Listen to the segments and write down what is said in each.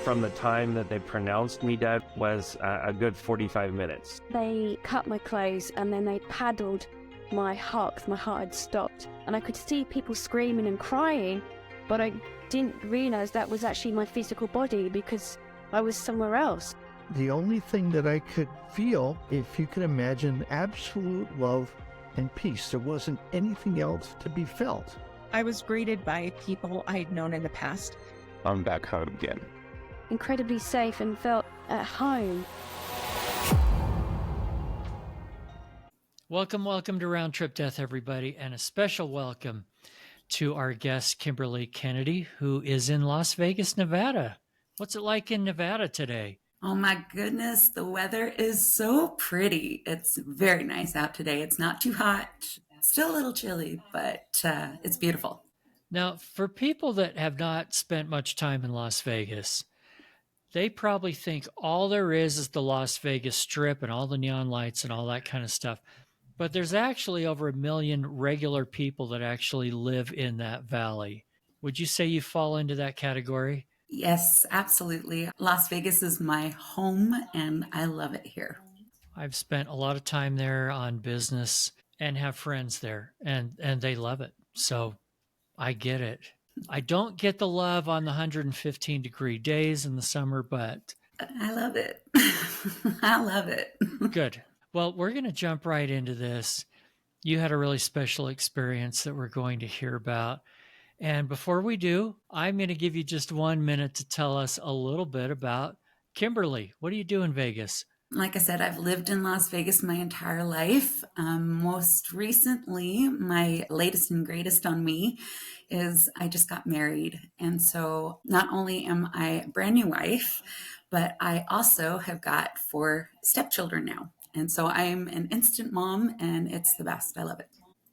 from the time that they pronounced me dead was a good 45 minutes. They cut my clothes and then they paddled my heart because my heart had stopped. And I could see people screaming and crying, but I didn't realize that was actually my physical body because I was somewhere else. The only thing that I could feel, if you could imagine, absolute love and peace. There wasn't anything else to be felt. I was greeted by people I'd known in the past. I'm back home again. Incredibly safe and felt at home. Welcome to Round Trip Death, everybody, and a special welcome to our guest, Kimberly Kennedy, who is in Las Vegas, Nevada. What's it like in Nevada today? Oh my goodness, the weather is so pretty. It's very nice out today. It's not too hot, still a little chilly, but it's beautiful. Now, for people that have not spent much time in Las Vegas, they probably think all there is the Las Vegas Strip and all the neon lights and all that kind of stuff. But there's actually over 1 million regular people that actually live in that valley. Would you say you fall into that category? Yes, absolutely. Las Vegas is my home and I love it here. I've spent a lot of time there on business and have friends there, and they love it. So I get it. I don't get the love on the 115-degree days in the summer, but I love it. I love it. Good. Well, we're going to jump right into this. You had a really special experience that we're going to hear about. And before we do, I'm going to give you just 1 minute to tell us a little bit about Kimberly. What do you do in Vegas? Like I said, I've lived in Las Vegas my entire life. Most recently, my latest and greatest on me is I just got married. And so not only am I a brand new wife, but I also have got 4 stepchildren now. And so I'm an instant mom and it's the best. I love it.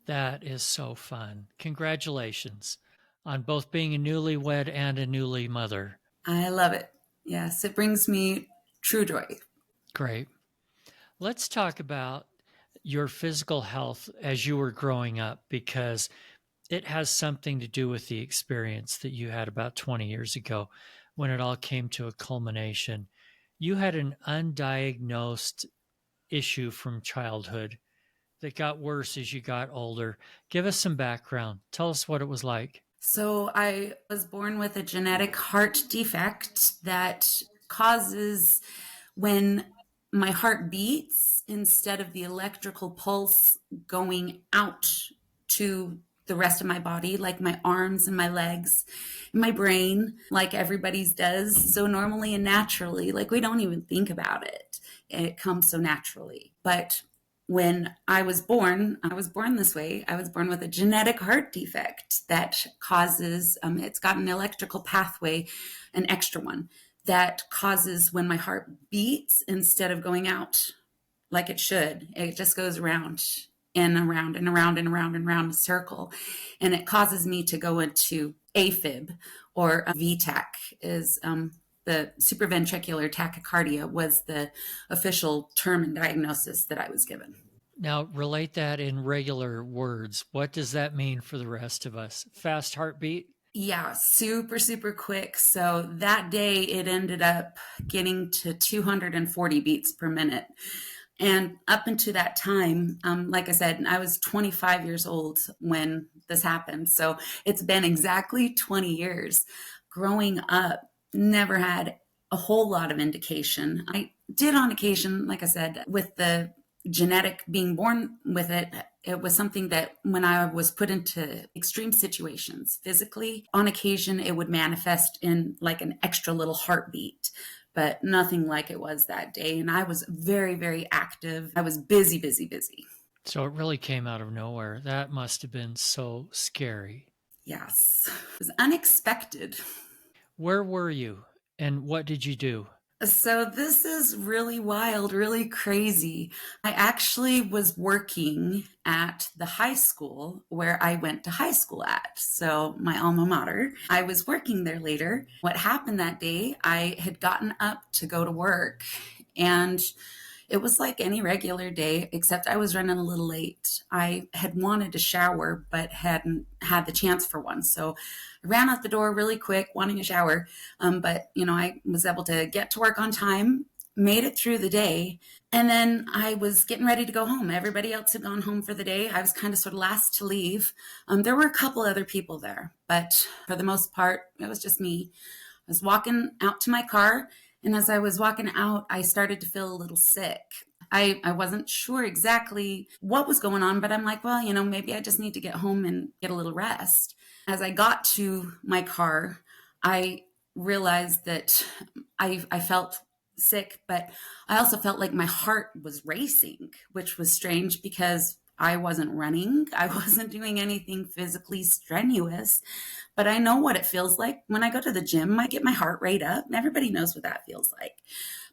That is so fun. Congratulations on both being a newlywed and a newly mother. I love it. Yes, it brings me true joy. Great. Let's talk about your physical health as you were growing up, because it has something to do with the experience that you had about 20 years ago when it all came to a culmination. You had an undiagnosed issue from childhood that got worse as you got older. Give us some background. Tell us what it was like. So I was born with a genetic heart defect that causes when my heart beats, instead of the electrical pulse going out to the rest of my body, like my arms and my legs, my brain, like everybody's does. So normally and naturally, like we don't even think about it. It comes so naturally. But when I was born this way. I was born with a genetic heart defect that causes, it's got an electrical pathway, an extra one, that causes when my heart beats, instead of going out like it should, it just goes around and around and around and around and around a circle. And it causes me to go into AFib, or VTach is the supraventricular tachycardia was the official term and diagnosis that I was given. Now, relate that in regular words. What does that mean for the rest of us? Fast heartbeat? Yeah, super, super quick. So that day it ended up getting to 240 beats per minute. And up until that time, like I said, I was 25 years old when this happened. So it's been exactly 20 years. Growing up, never had a whole lot of indication. I did on occasion, like I said, with the genetic being born with it, it was something that when I was put into extreme situations physically, on occasion, it would manifest in like an extra little heartbeat, but nothing like it was that day. And I was very, very active. I was busy. So it really came out of nowhere. That must have been so scary. Yes, it was unexpected. Where were you and what did you do? So this is really wild, really crazy. I actually was working at the high school where I went to high school at. So my alma mater. I was working there later. What happened that day, I had gotten up to go to work, and It was like any regular day, except I was running a little late. I had wanted to shower, but hadn't had the chance for one. So I ran out the door really quick, wanting a shower. But, I was able to get to work on time, made it through the day. And then I was getting ready to go home. Everybody else had gone home for the day. I was kind of sort of last to leave. There were a couple other people there, but for the most part, it was just me. I was walking out to my car. And as I was walking out, I started to feel a little sick. I wasn't sure exactly what was going on, but I'm like, well, maybe I just need to get home and get a little rest. As I got to my car, I realized that I felt sick, but I also felt like my heart was racing, which was strange because I wasn't running. I wasn't doing anything physically strenuous, but I know what it feels like when I go to the gym. I get my heart rate up. Everybody knows what that feels like.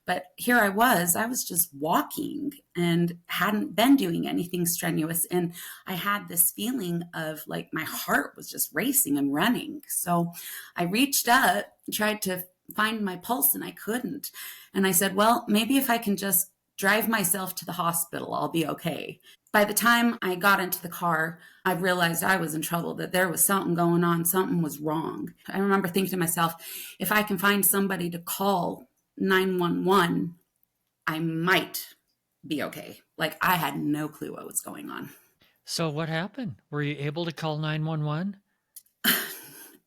But here I was just walking and hadn't been doing anything strenuous. And I had this feeling of like my heart was just racing and running. So I reached up, tried to find my pulse, and I couldn't. And I said, well, maybe if I can just drive myself to the hospital, I'll be okay. By the time I got into the car, I realized I was in trouble, that there was something going on, something was wrong. I remember thinking to myself, if I can find somebody to call 911, I might be okay. Like I had no clue what was going on. So what happened? Were you able to call 911?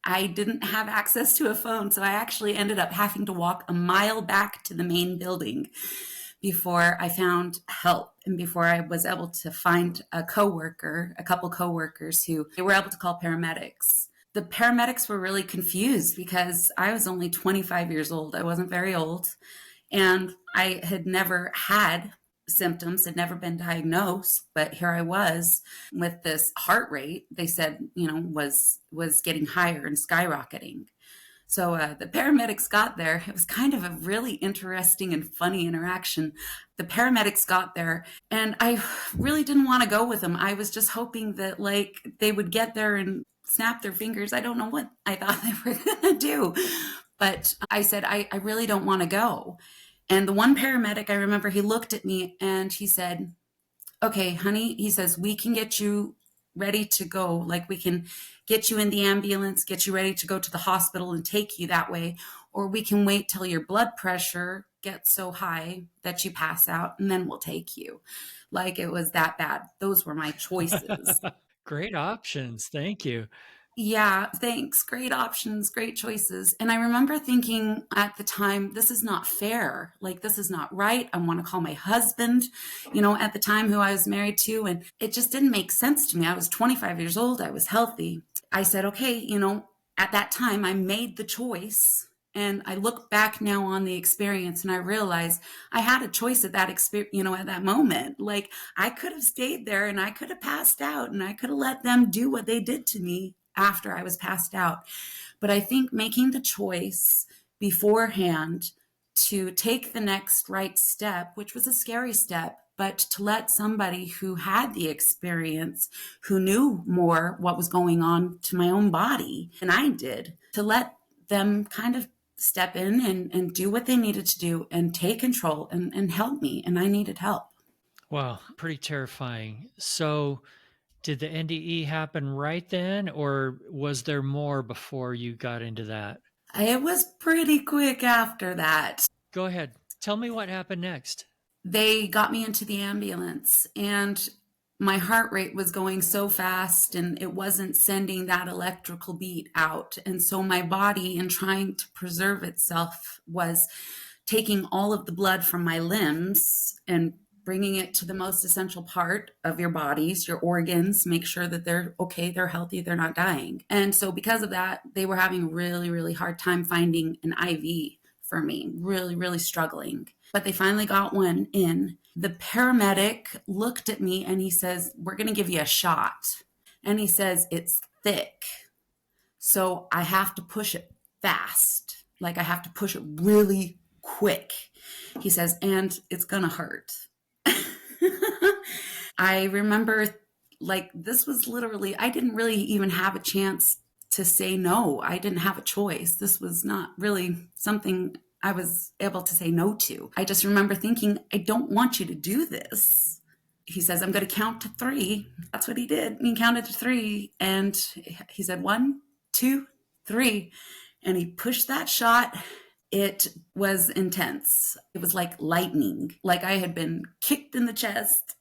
I didn't have access to a phone, so I actually ended up having to walk a mile back to the main building before I found help and before I was able to find a couple coworkers who they were able to call paramedics. The paramedics were really confused because I was only 25 years old. I wasn't very old, and I had never had symptoms, had never been diagnosed, but here I was with this heart rate they said, was getting higher and skyrocketing. So the paramedics got there. It was kind of a really interesting and funny interaction. The paramedics got there, and I really didn't want to go with them. I was just hoping that they would get there and snap their fingers. I don't know what I thought they were going to do, but I said, I really don't want to go. And the one paramedic, I remember, he looked at me and he said, okay, honey, he says, we can get you ready to go. Like we can get you in the ambulance, get you ready to go to the hospital and take you that way. Or we can wait till your blood pressure gets so high that you pass out and then we'll take you. Like it was that bad. Those were my choices. Great options. Thank you. Yeah, thanks. Great options, great choices. And I remember thinking at the time, this is not fair. Like, this is not right. I want to call my husband, at the time who I was married to. And it just didn't make sense to me. I was 25 years old. I was healthy. I said, okay, at that time I made the choice. And I look back now on the experience and I realize I had a choice at that experience, at that moment. Like I could have stayed there and I could have passed out and I could have let them do what they did to me after I was passed out. But I think making the choice beforehand to take the next right step, which was a scary step, but to let somebody who had the experience, who knew more what was going on to my own body than I did, to let them kind of step in and do what they needed to do and take control and help me. And I needed help. Wow, pretty terrifying. So did the NDE happen right then, or was there more before you got into that? It was pretty quick after that. Go ahead. Tell me what happened next. They got me into the ambulance and my heart rate was going so fast and it wasn't sending that electrical beat out. And so my body, in trying to preserve itself, was taking all of the blood from my limbs and bringing it to the most essential part of your bodies, your organs, make sure that they're okay, they're healthy, they're not dying. And so because of that, they were having a really, really hard time finding an IV for me, really, really struggling. But they finally got one in. The paramedic looked at me and he says, we're going to give you a shot. And he says, it's thick. So I have to push it fast. Like I have to push it really quick. He says, and it's going to hurt. I remember this was literally, I didn't really even have a chance to say no. I didn't have a choice. This was not really something I was able to say no to. I just remember thinking, I don't want you to do this. He says, I'm going to count to 3. That's what he did. He counted to 3. And he said, 1, 2, 3. And he pushed that shot. It was intense. It was like lightning, like I had been kicked in the chest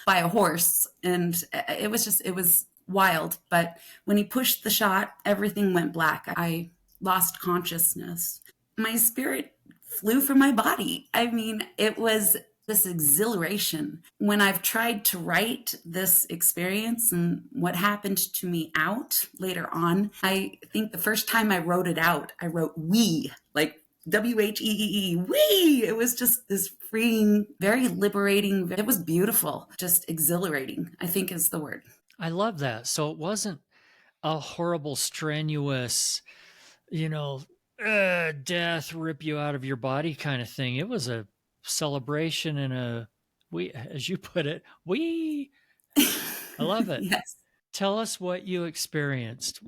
by a horse. And it was wild. But when he pushed the shot, everything went black. I lost consciousness. My spirit flew from my body. I mean, it was this exhilaration. When I've tried to write this experience and what happened to me out later on, I think the first time I wrote it out, I wrote we, like WHEEE, we. It was just this freeing, very liberating. It was beautiful, just exhilarating, I think is the word. I love that. So it wasn't a horrible, strenuous, death, rip you out of your body kind of thing. It was a celebration and we, as you put it, we. I love it. Yes. Tell us what you experienced.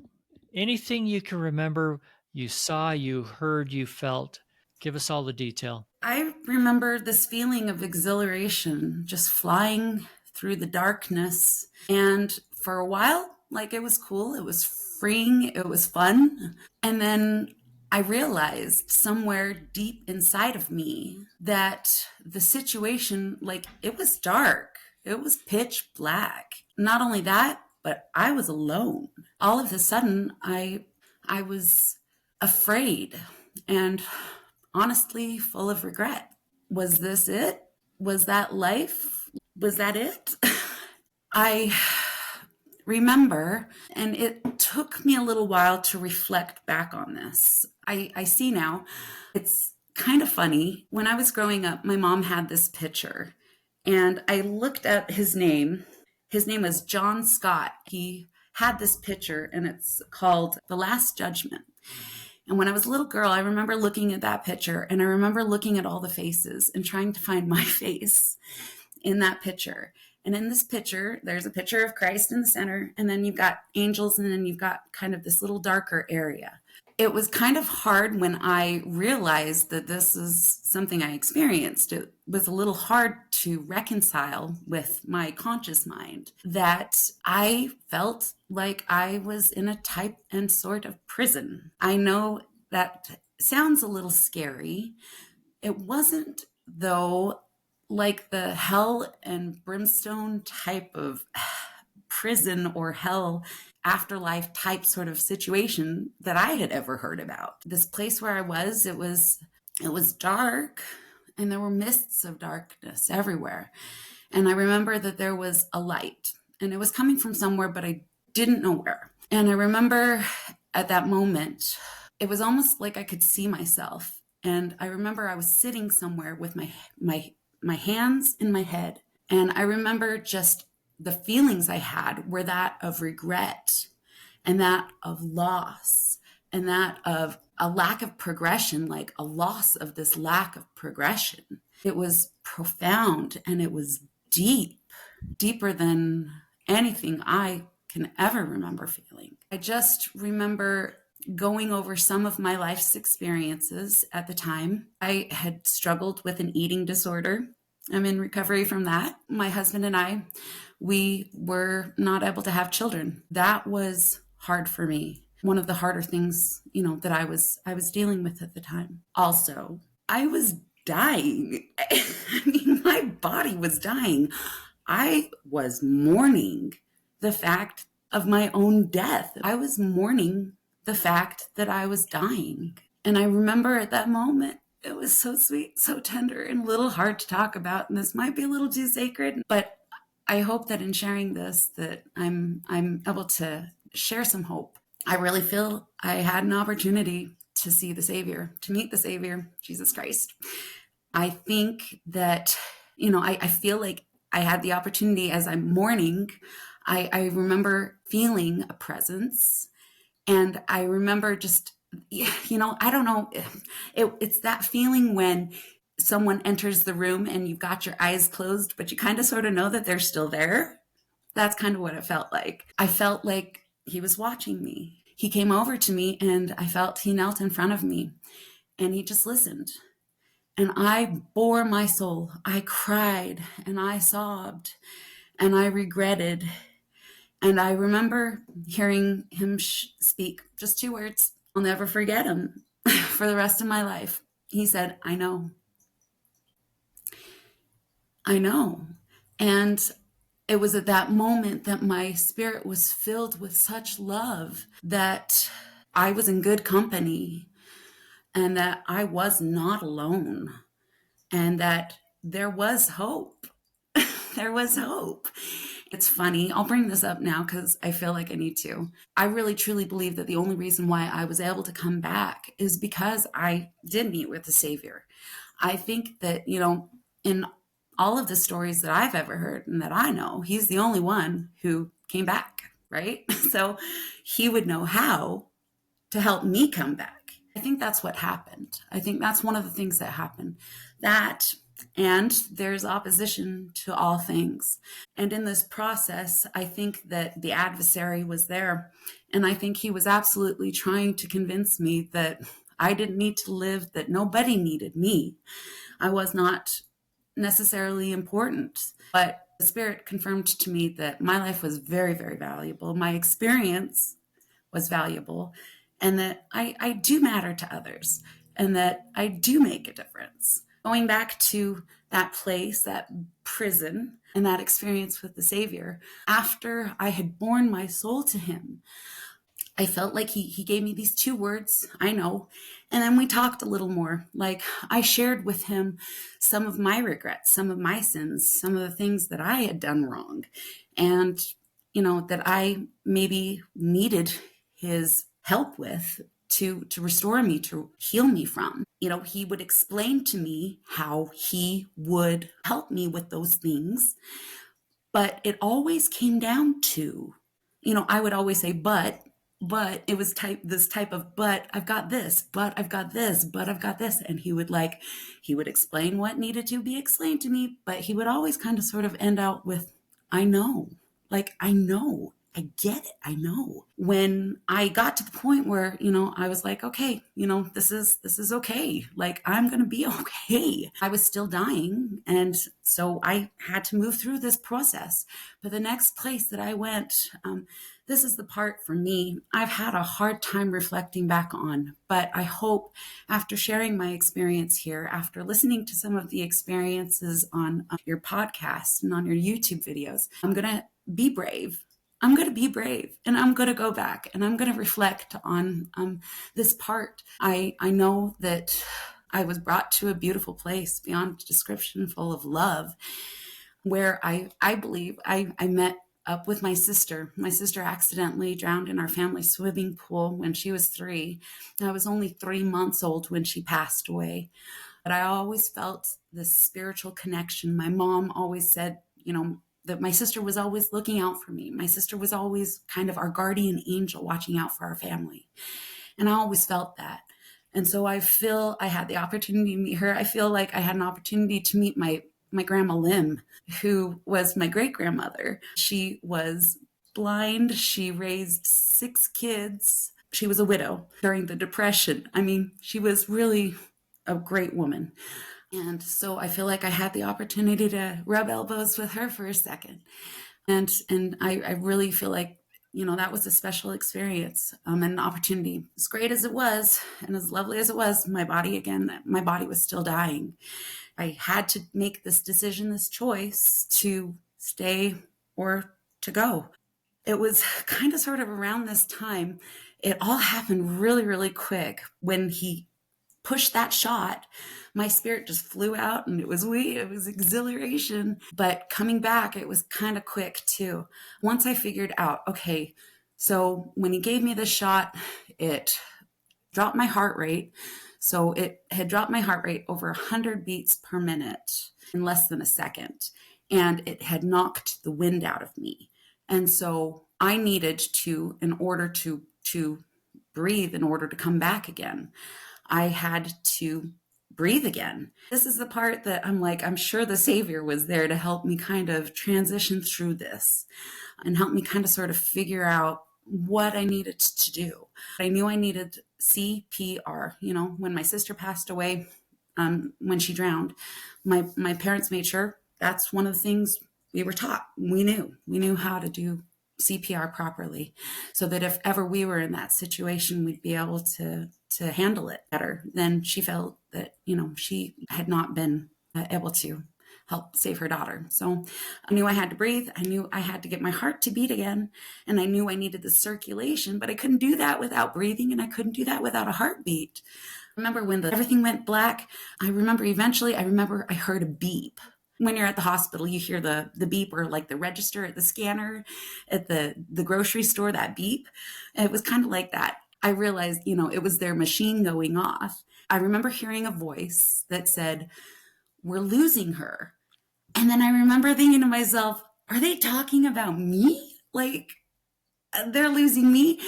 Anything you can remember, you saw, you heard, you felt. Give us all the detail. I remember this feeling of exhilaration, just flying through the darkness. And for a while, like it was cool. It was freeing. It was fun. And then I realized somewhere deep inside of me that the situation, like it was dark. It was pitch black. Not only that, but I was alone. All of a sudden, I was afraid and honestly full of regret. Was this it? Was that life? Was that it? I remember, and it took me a little while to reflect back on this. I see now, it's kind of funny. When I was growing up, my mom had this picture, and I looked at his name. His name was John Scott. He had this picture, and it's called The Last Judgment. And when I was a little girl, I remember looking at that picture, and I remember looking at all the faces and trying to find my face in that picture. And in this picture, there's a picture of Christ in the center, and then you've got angels, and then you've got kind of this little darker area. It was kind of hard when I realized that this is something I experienced. It was a little hard to reconcile with my conscious mind that I felt like I was in a type and sort of prison. I know that sounds a little scary. It wasn't, though, like the hell and brimstone type of prison or hell afterlife type sort of situation that I had ever heard about. This place where I was, it was dark, and there were mists of darkness everywhere. And I remember that there was a light, and it was coming from somewhere, but I didn't know where. And I remember at that moment, it was almost like I could see myself. And I remember I was sitting somewhere with my hands in my head. And I remember just the feelings I had were that of regret and that of loss and that of a lack of progression, like a loss of this lack of progression. It was profound, and it was deep, deeper than anything I can ever remember feeling. I just remember going over some of my life's experiences at the time. I had struggled with an eating disorder. I'm in recovery from that. My husband and I, we were not able to have children. That was hard for me. One of the harder things, that I was dealing with at the time. Also, I was dying. I mean, my body was dying. I was mourning the fact of my own death. I was mourning the fact that I was dying. And I remember at that moment, it was so sweet, so tender, and a little hard to talk about. And this might be a little too sacred, but I hope that in sharing this, that I'm able to share some hope. I really feel I had an opportunity to see the Savior, to meet the Savior, Jesus Christ. I think that, I feel like I had the opportunity as I'm mourning. I remember feeling a presence, and I remember just, I don't know. It's that feeling when someone enters the room and you've got your eyes closed, but you kind of sort of know that they're still there. That's kind of what it felt like. I felt like he was watching me. He came over to me, and I felt he knelt in front of me. and he just listened. And I bore my soul. I cried and I sobbed and I regretted. And I remember hearing him speak just 2 words. I'll never forget him for the rest of my life. He said, I know. I know. And it was at that moment that my spirit was filled with such love that I was in good company and that I was not alone and that there was hope. There was hope. It's funny. I'll bring this up now because I feel like I need to. I really truly believe that the only reason why I was able to come back is because I did meet with the Savior. I think that, in all of the stories that I've ever heard and that I know, he's the only one who came back, right? So he would know how to help me come back. I think that's what happened. I think that's one of the things that happened. That, and there's opposition to all things. And in this process, I think that the adversary was there. And I think he was absolutely trying to convince me that I didn't need to live, that nobody needed me. I was not necessarily important, but the Spirit confirmed to me that my life was very, very valuable. My experience was valuable, and that I do matter to others, and that I do make a difference. Going back to that place, that prison, and that experience with the Savior, after I had borne my soul to him, I felt like he gave me these 2 words, I know. And then we talked a little more. Like I shared with him some of my regrets, some of my sins, some of the things that I had done wrong. And, that I maybe needed his help with to restore me, to heal me from. He would explain to me how he would help me with those things. But it always came down to, I would always say, but it was this type of, but I've got this, but I've got this, but I've got this. And he would explain what needed to be explained to me, but he would always kind of sort of end out with, I know, I know, I get it. I know. When I got to the point where, I was like, okay, this is okay. I'm going to be okay. I was still dying. And so I had to move through this process. But the next place that I went, this is the part for me I've had a hard time reflecting back on, but I hope after sharing my experience here, after listening to some of the experiences on your podcast and on your YouTube videos, I'm going to be brave. I'm going to be brave, and I'm going to go back and I'm going to reflect on this part. I know that I was brought to a beautiful place beyond description, full of love, where I believe I met up with my sister. My sister accidentally drowned in our family swimming pool when she was 3. I was only 3 months old when she passed away. But I always felt this spiritual connection. My mom always said, that my sister was always looking out for me. My sister was always kind of our guardian angel watching out for our family. And I always felt that. And so I feel I had the opportunity to meet her. I feel like I had an opportunity to meet my grandma Lim, who was my great-grandmother. She was blind. She raised 6 kids. She was a widow during the Depression. I mean, she was really a great woman. And so I feel like I had the opportunity to rub elbows with her for a second. And I really feel like, that was a special experience and an opportunity. As great as it was and as lovely as it was, my body was still dying. I had to make this decision, this choice to stay or to go. It was kind of sort of around this time. It all happened really, really quick. When he pushed that shot, my spirit just flew out, and it was exhilaration. But coming back, it was kind of quick too. Once I figured out, okay, so when he gave me the shot, it dropped my heart rate. So it had dropped my heart rate over 100 beats per minute in less than a second. And it had knocked the wind out of me. And so I needed to, in order to breathe, in order to come back again, I had to breathe again. This is the part that I'm sure the Savior was there to help me kind of transition through this and help me kind of sort of figure out what I needed to do. I knew I needed CPR. When my sister passed away, when she drowned, my parents made sure that's one of the things we were taught. We knew how to do CPR properly, so that if ever we were in that situation, we'd be able to handle it better than she felt that, she had not been able to help save her daughter. So I knew I had to breathe. I knew I had to get my heart to beat again. And I knew I needed the circulation, but I couldn't do that without breathing, and I couldn't do that without a heartbeat. I remember when everything went black, I remember I heard a beep. When you're at the hospital, you hear the beep, or like the register at the scanner at the grocery store, that beep. It was kind of like that. I realized, it was their machine going off. I remember hearing a voice that said, "We're losing her." And then I remember thinking to myself, are they talking about me? Like, they're losing me?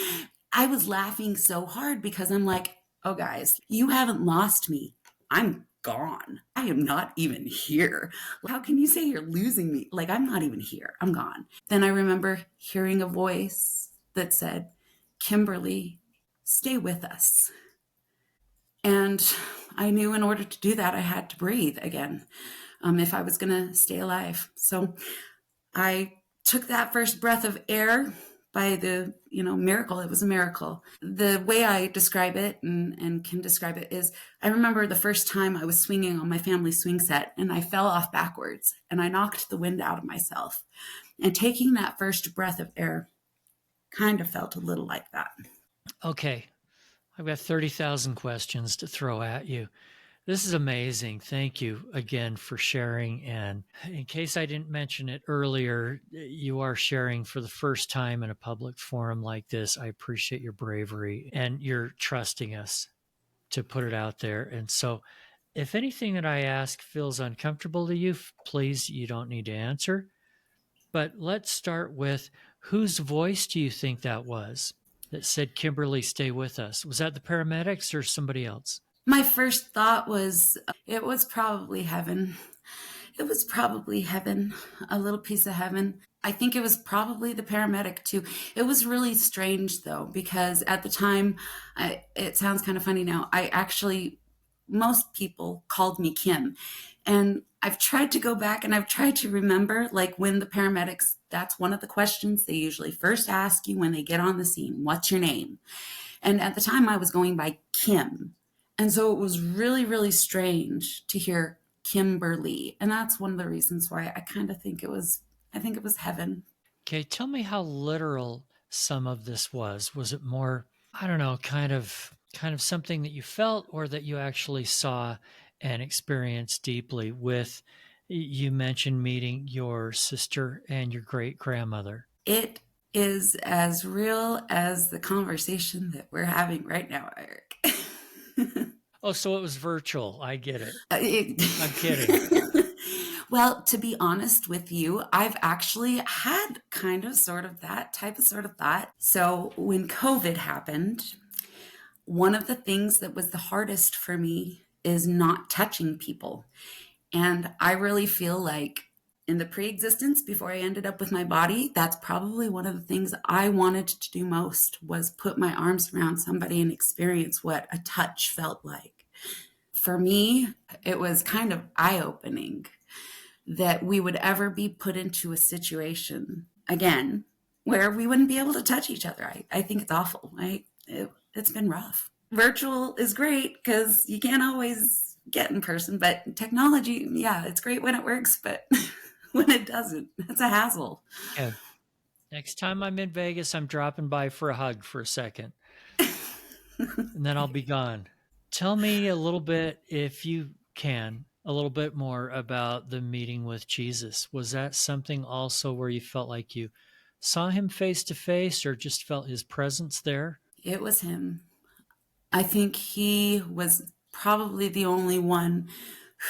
I was laughing so hard because I'm like, oh, guys, you haven't lost me. I'm gone. I am not even here. How can you say you're losing me? Like, I'm not even here. I'm gone. Then I remember hearing a voice that said, "Kimberly, stay with us." And I knew in order to do that, I had to breathe again, if I was going to stay alive. So I took that first breath of air by the, miracle. It was a miracle. The way I describe it and can describe it is, I remember the first time I was swinging on my family swing set, and I fell off backwards, and I knocked the wind out of myself. And taking that first breath of air kind of felt a little like that. Okay. I've got 30,000 questions to throw at you. This is amazing. Thank you again for sharing. And in case I didn't mention it earlier, you are sharing for the first time in a public forum like this. I appreciate your bravery, and you're trusting us to put it out there. And so if anything that I ask feels uncomfortable to you, please, you don't need to answer. But let's start with, whose voice do you think that was that said, "Kimberly, stay with us"? Was that the paramedics or somebody else? My first thought was, it was probably heaven. It was probably heaven, a little piece of heaven. I think it was probably the paramedic too. It was really strange though, because at the time, it sounds kind of funny now, most people called me Kim. And I've tried to go back and I've tried to remember, like, when the paramedics, that's one of the questions they usually first ask you when they get on the scene. What's your name? And at the time I was going by Kim. And so it was really, really strange to hear Kimberly. And that's one of the reasons why I kind of think it was heaven. Okay, tell me how literal some of this was. Was it more, I don't know, kind of something that you felt, or that you actually saw and experienced deeply? With, you mentioned meeting your sister and your great-grandmother. It is as real as the conversation that we're having right now, Eric. Oh, so it was virtual. I get it. I'm kidding. Well, to be honest with you, I've actually had kind of sort of that type of sort of thought. So when COVID happened, one of the things that was the hardest for me is not touching people. And I really feel like in the pre-existence, before I ended up with my body, that's probably one of the things I wanted to do most, was put my arms around somebody and experience what a touch felt like. For me, it was kind of eye-opening that we would ever be put into a situation again where we wouldn't be able to touch each other. I think it's awful. It's been rough. Virtual is great because you can't always get in person, but technology, yeah, it's great when it works, but when it doesn't, it's a hassle. Yeah. Next time I'm in Vegas, I'm dropping by for a hug for a second, and then I'll be gone. Tell me a little bit, if you can, a little bit more about the meeting with Jesus. Was that something also where you felt like you saw him face to face, or just felt his presence there? It was him. I think he was probably the only one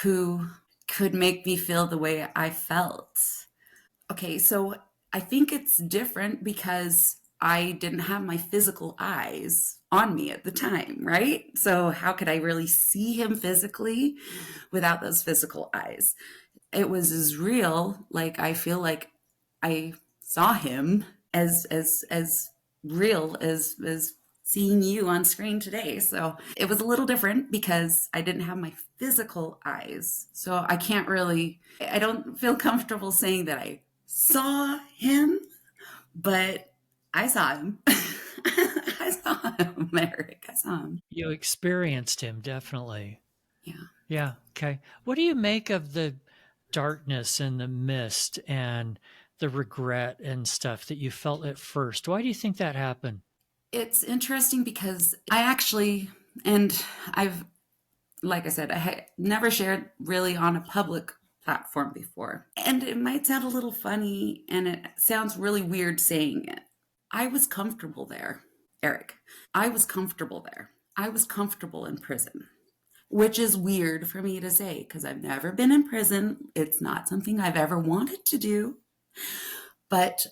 who could make me feel the way I felt. Okay, so I think it's different because I didn't have my physical eyes on me at the time, right? So how could I really see him physically without those physical eyes? It was as real, like I feel like I saw him as real as seeing you on screen today. So it was a little different because I didn't have my physical eyes. So I don't feel comfortable saying that I saw him, but I saw him. I saw him, Eric. I saw him. You experienced him, definitely. Yeah. Yeah. Okay. What do you make of the darkness and the mist and the regret and stuff that you felt at first? Why do you think that happened? It's interesting because I've, like I said, never shared really on a public platform before. And it might sound a little funny and it sounds really weird saying it. I was comfortable there, Eric. I was comfortable there. I was comfortable in prison, which is weird for me to say because I've never been in prison. It's not something I've ever wanted to do. But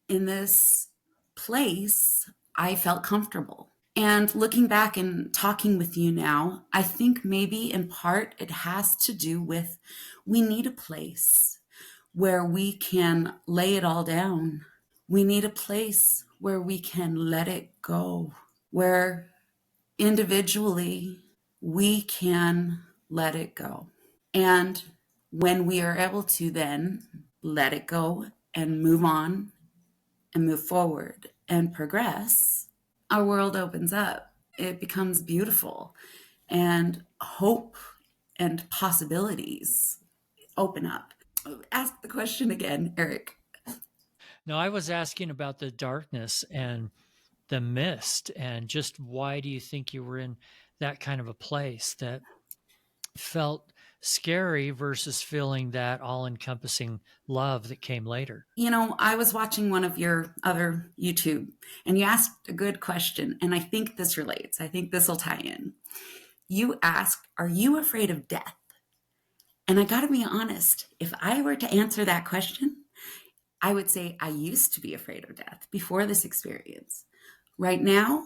in this place, I felt comfortable. And looking back and talking with you now, I think maybe in part it has to do with we need a place where we can lay it all down. We need a place where we can let it go, where individually we can let it go. And when we are able to then let it go and move on and move forward and progress, our world opens up. It becomes beautiful, and hope and possibilities open up. Ask the question again, Eric. No, I was asking about the darkness and the mist, and just why do you think you were in that kind of a place that felt scary versus feeling that all-encompassing love that came later? You know, I was watching one of your other YouTube and you asked a good question, and I think this relates. I think this will tie in. You asked, are you afraid of death? And I got to be honest, if I were to answer that question, I would say I used to be afraid of death before this experience. Right now,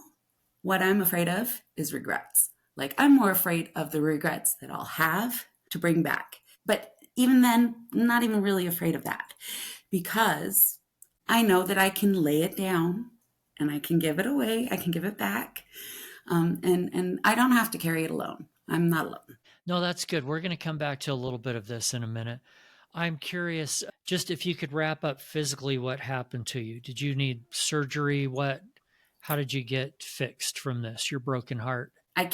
what I'm afraid of is regrets. Like, I'm more afraid of the regrets that I'll have to bring back. But even then, not even really afraid of that, because I know that I can lay it down and I can give it away. I can give it back. And I don't have to carry it alone. I'm not alone. No, that's good. We're going to come back to a little bit of this in a minute. I'm curious, just if you could wrap up physically what happened to you. Did you need surgery? How did you get fixed from this, your broken heart? They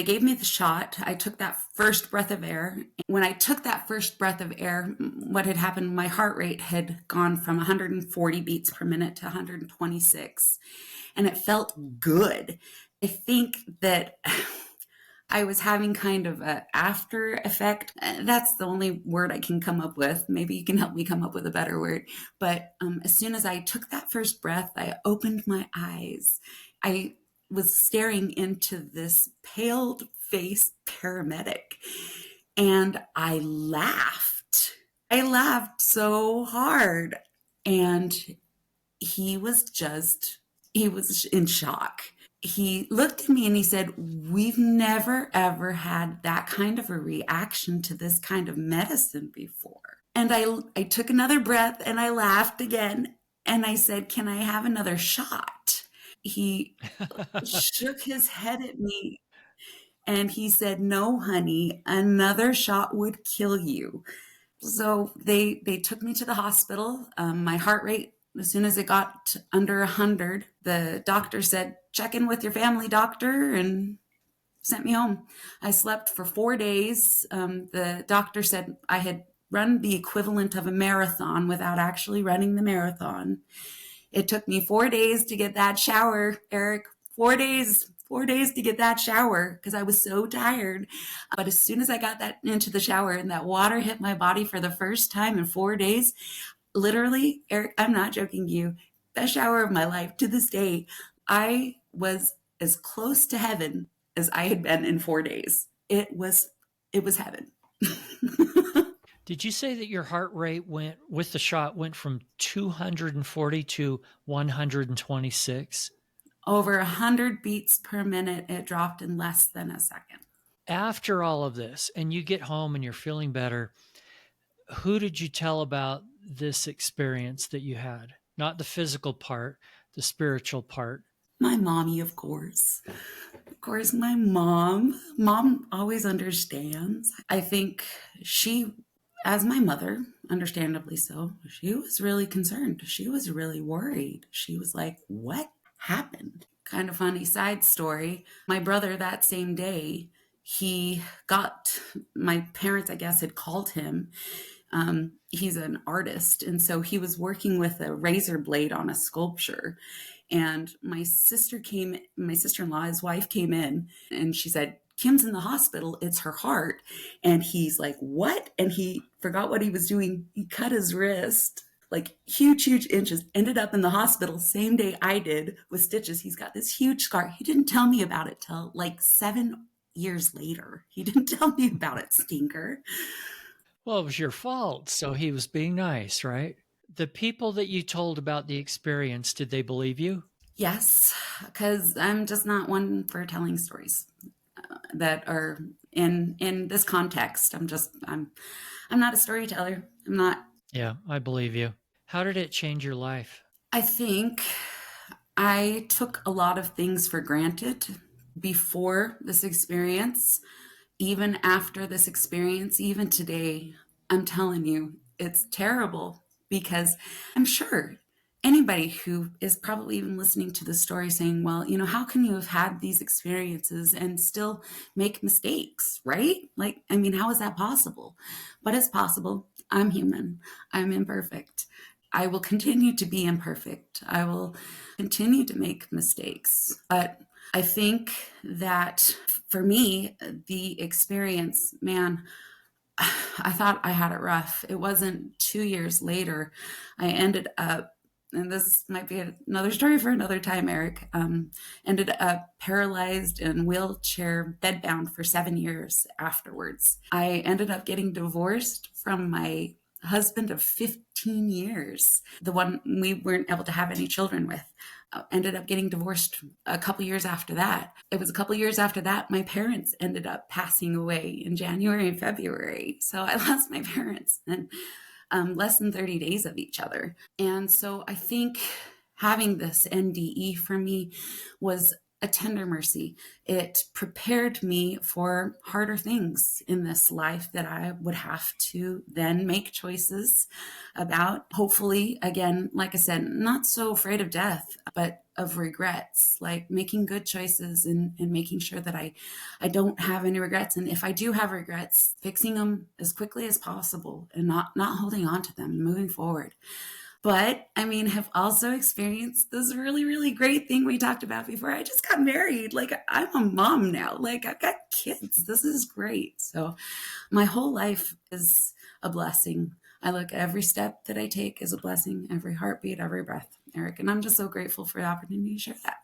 gave me the shot. I took that first breath of air. When I took that first breath of air, what had happened, my heart rate had gone from 140 beats per minute to 126, and it felt good. I think that I was having kind of an after effect. That's the only word I can come up with. Maybe you can help me come up with a better word. But as soon as I took that first breath, I opened my eyes. I was staring into this paled-faced paramedic, and I laughed. I laughed so hard, and he was in shock. He looked at me and he said, "We've never, ever had that kind of a reaction to this kind of medicine before." And I took another breath and I laughed again. And I said, "Can I have another shot?" He shook his head at me and he said, "No, honey, another shot would kill you." So they took me to the hospital. My heart rate, as soon as it got under 100, the doctor said, "Check in with your family doctor," and sent me home. I slept for 4 days. The doctor said I had run the equivalent of a marathon without actually running the marathon. It took me 4 days to get that shower, Eric. 4 days to get that shower because I was so tired. But as soon as I got that into the shower and that water hit my body for the first time in 4 days, literally, Eric, I'm not joking you, best shower of my life to this day. I was as close to heaven as I had been in 4 days. It was heaven. Did you say that your heart rate went from 240 to 126? Over 100 beats per minute, it dropped in less than a second. After all of this, and you get home and you're feeling better, who did you tell about this experience that you had? Not the physical part, the spiritual part? My mommy, of course. Of course, my mom. Mom always understands. I think she, as my mother, understandably so, she was really concerned. She was really worried. She was like, what happened? Kind of funny side story. My brother, that same day, my parents, I guess, had called him. He's an artist. And so he was working with a razor blade on a sculpture. And my sister-in-law, his wife, came in and she said, Kim's in the hospital. It's her heart. And he's like, what? And he forgot what he was doing. He cut his wrist, like huge inches, ended up in the hospital same day I did with stitches. He's got this huge scar. He didn't tell me about it till like 7 years later. He didn't tell me about it, stinker. Well, it was your fault. So he was being nice, right? The people that you told about the experience, did they believe you? Yes, because I'm just not one for telling stories that are in this context. I'm not a storyteller. I'm not. Yeah, I believe you. How did it change your life? I think I took a lot of things for granted before this experience. Even after this experience, even today, I'm telling you, it's terrible because I'm sure anybody who is probably even listening to the story saying, well, how can you have had these experiences and still make mistakes, right? Like, I mean, how is that possible? But it's possible. I'm human. I'm imperfect. I will continue to be imperfect. I will continue to make mistakes. But I think that for me, the experience, man, I thought I had it rough. It wasn't 2 years later. I ended up, and this might be another story for another time, Eric, ended up paralyzed and wheelchair bedbound for 7 years afterwards. I ended up getting divorced from my husband of 15 years, the one we weren't able to have any children with. Ended up getting divorced a couple years after that. It was a couple years after that, my parents ended up passing away in January and February. So I lost my parents in less than 30 days of each other. And so I think having this NDE for me was a tender mercy. It prepared me for harder things in this life that I would have to then make choices about. Hopefully, again, like I said, not so afraid of death, but of regrets, like making good choices and making sure that I don't have any regrets. And if I do have regrets, fixing them as quickly as possible and not holding on to them, moving forward. But I mean, have also experienced this really, really great thing we talked about before. I just got married. Like, I'm a mom now. Like, I've got kids. This is great. So my whole life is a blessing. I look at every step that I take as a blessing, every heartbeat, every breath, Eric. And I'm just so grateful for the opportunity to share that.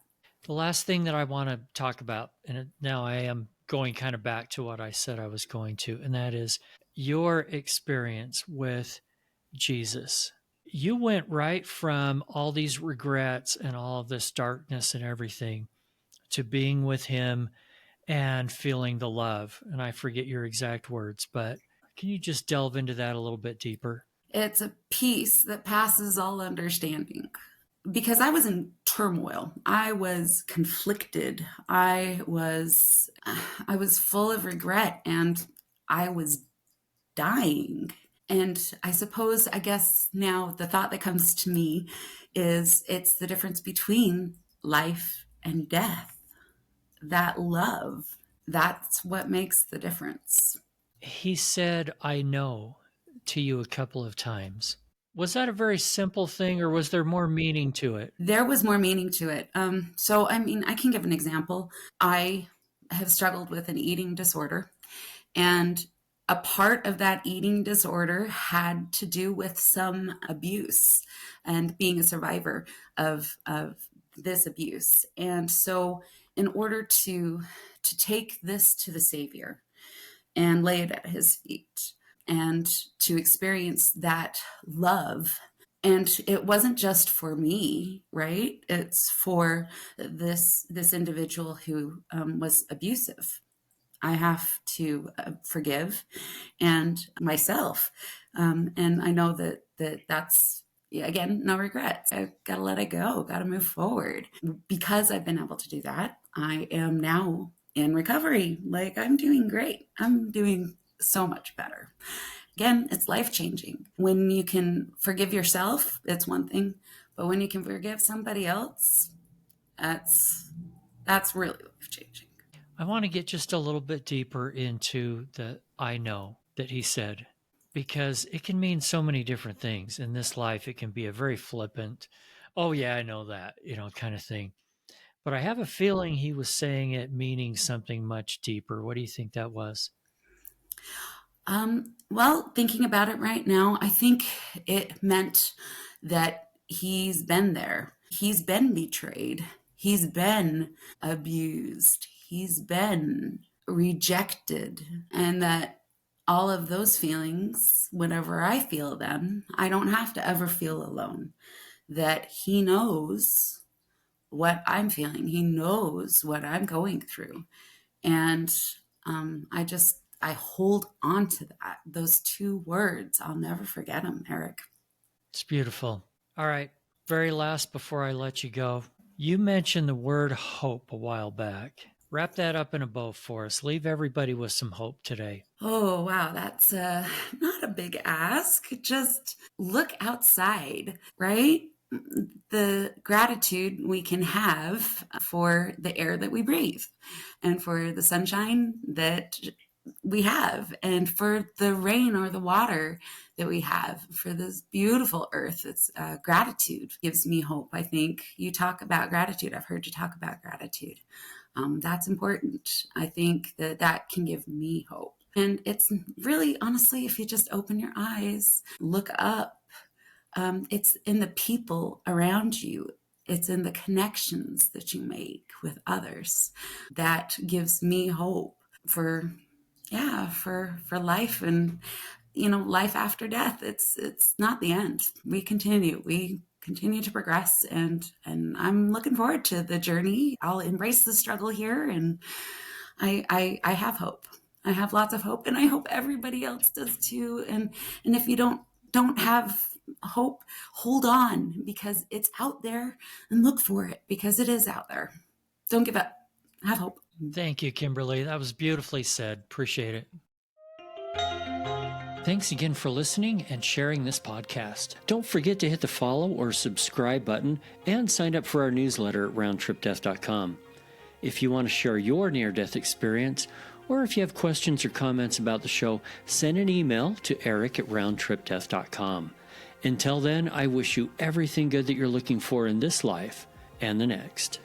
The last thing that I want to talk about, and now I am going kind of back to what I said I was going to, and that is your experience with Jesus. You went right from all these regrets and all of this darkness and everything to being with him and feeling the love. And I forget your exact words, but can you just delve into that a little bit deeper? It's a peace that passes all understanding. Because I was in turmoil. I was conflicted. I was full of regret and I was dying. And I guess now the thought that comes to me is it's the difference between life and death. That love, that's what makes the difference. He said, I know, to you a couple of times. Was that a very simple thing or was there more meaning to it? There was more meaning to it. So, I mean, I can give an example. I have struggled with an eating disorder, and a part of that eating disorder had to do with some abuse and being a survivor of this abuse. And so in order to take this to the Savior and lay it at his feet and to experience that love, and it wasn't just for me, right? It's for this individual who was abusive. I have to forgive and myself. And I know that's again, no regrets. I got to let it go, got to move forward. Because I've been able to do that, I am now in recovery. Like, I'm doing great. I'm doing so much better. Again, it's life-changing. When you can forgive yourself, it's one thing, but when you can forgive somebody else, that's really life-changing. I want to get just a little bit deeper into the I know that he said, because it can mean so many different things in this life. It can be a very flippant, oh yeah, I know that, kind of thing. But I have a feeling he was saying it meaning something much deeper. What do you think that was? Well, thinking about it right now, I think it meant that he's been there. He's been betrayed. He's been abused. He's been rejected. And that all of those feelings, whenever I feel them, I don't have to ever feel alone. That he knows what I'm feeling. He knows what I'm going through. And I hold on to that. Those two words, I'll never forget them, Eric. It's beautiful. All right. Very last before I let you go, you mentioned the word hope a while back. Wrap that up in a bow for us. Leave everybody with some hope today. Oh, wow. That's not a big ask. Just look outside, right? The gratitude we can have for the air that we breathe and for the sunshine that we have and for the rain or the water that we have, for this beautiful earth. It's gratitude gives me hope. I think you talk about gratitude. I've heard you talk about gratitude. That's important. I think that can give me hope. And it's really, honestly, if you just open your eyes, look up, it's in the people around you. It's in the connections that you make with others that gives me hope for life and, life after death. It's not the end. We continue to progress, and I'm looking forward to the journey. I'll embrace the struggle here, and I have hope. I have lots of hope, and I hope everybody else does too. And if you don't have hope, hold on, because it's out there, and look for it because it is out there. Don't give up. Have hope. Thank you, Kimberly. That was beautifully said. Appreciate it. Thanks again for listening and sharing this podcast. Don't forget to hit the follow or subscribe button and sign up for our newsletter at roundtripdeath.com. If you want to share your near-death experience, or if you have questions or comments about the show, send an email to eric@roundtripdeath.com. Until then, I wish you everything good that you're looking for in this life and the next.